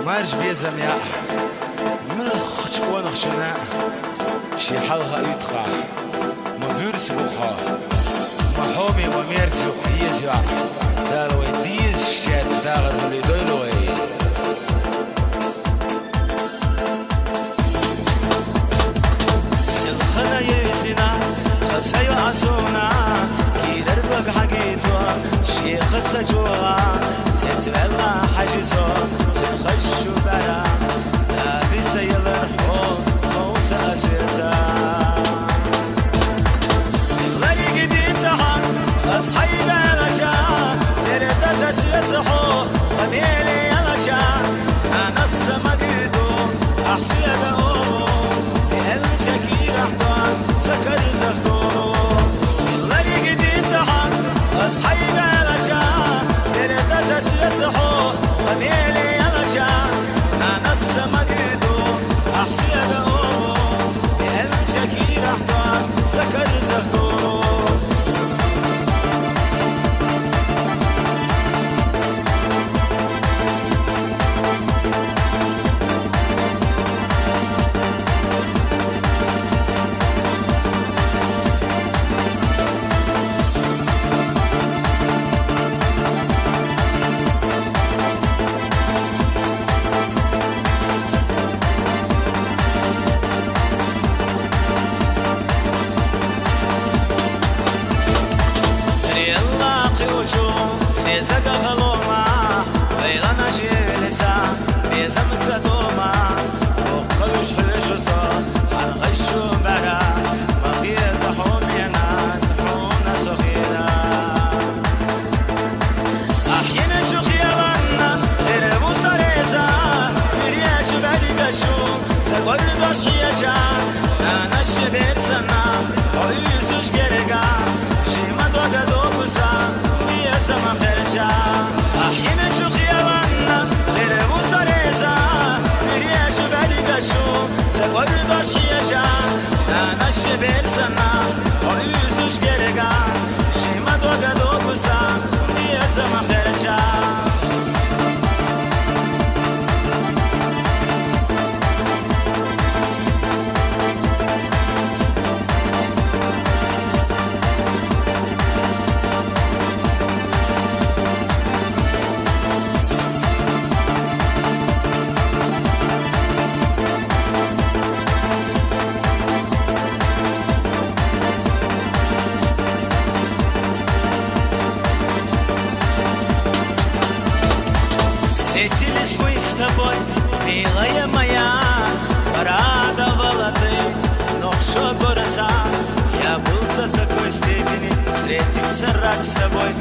مارج بيزم يا من خشكون خشنا شي حلقة يدخل مدرس بخا محومي وميرتو يزيع دارو ديز شات داغر اللي دويلوي سلخنا يزينا خسايو عسونا كيدر دوك حقيتو شيخ السجوغا سيتبلا حجزو سنخشو بلا لابي سيل رحو خوص أسيتا اللي قديتها أصحي دانشا لردت أسيتحو قبيلي يلشا أنا السمقيدو أحسي دهو بهالشكي أحضان سكر زخدو اللي قديتها أصحي دانشا لردت أسيتحو قبيلي يلشا أنا السمقيدو أحسي دهو بهالشكي أحضان سكر زخدو سيزق خلوما ويغنى جيلسا بيزم تسدوما وقلوش حجوسا حنغشو برا مخير تحومينا تحونا سخيرا أحيانا شو خيالنا غير بوصريزا مرياش بعد قشو سقول دوش خياشا أنا شبير سنا ويزوش جرقا شيما دوغا دوغوسا سما خرجا أحيانا شو خيالنا غير بوصريزا مرياش بعد قشو سقول دوش خياشا أنا شبير سنا ويزوش جرقا شيما دوغا دوغوسا يا سما خرجا Встретились мы с тобой, милая моя, порадовала ты, но что горца, я был до такой степени, встретиться рад с тобой,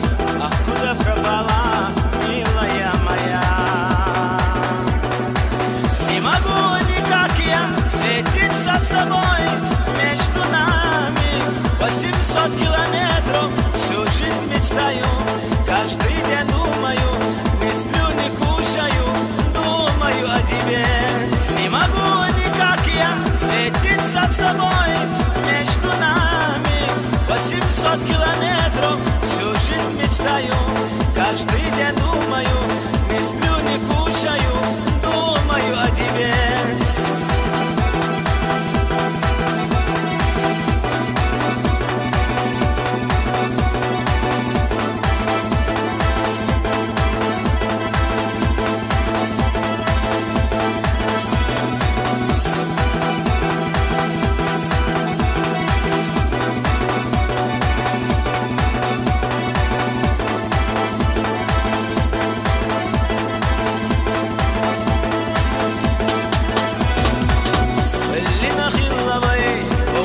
ах, куда пропала, милая моя. Не могу никак я встретиться с тобой, между нами 800 километров, всю жизнь мечтаю, каждый день думаю, не сплю, не кушаю, думаю о тебе. Не могу никак я встретиться с тобой, между нами 800 километров, всю жизнь мечтаю, каждый день думаю, не сплю, не кушаю, думаю о тебе.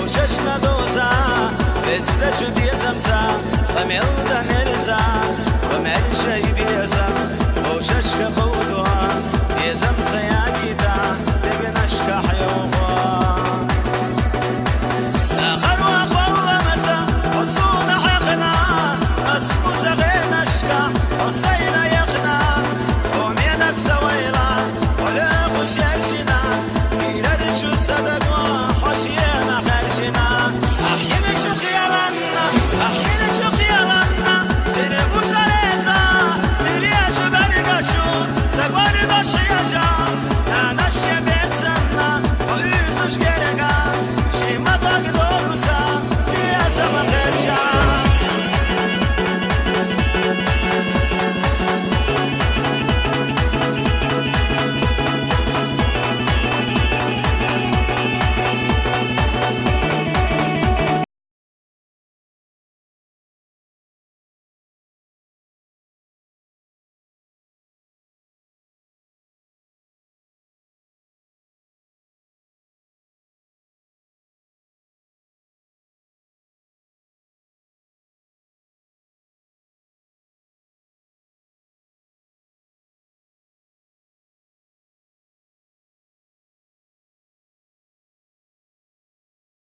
ششنا دوزا بزدا شو بيزمزا قمل دا مرزا قمل شي بيزم وششك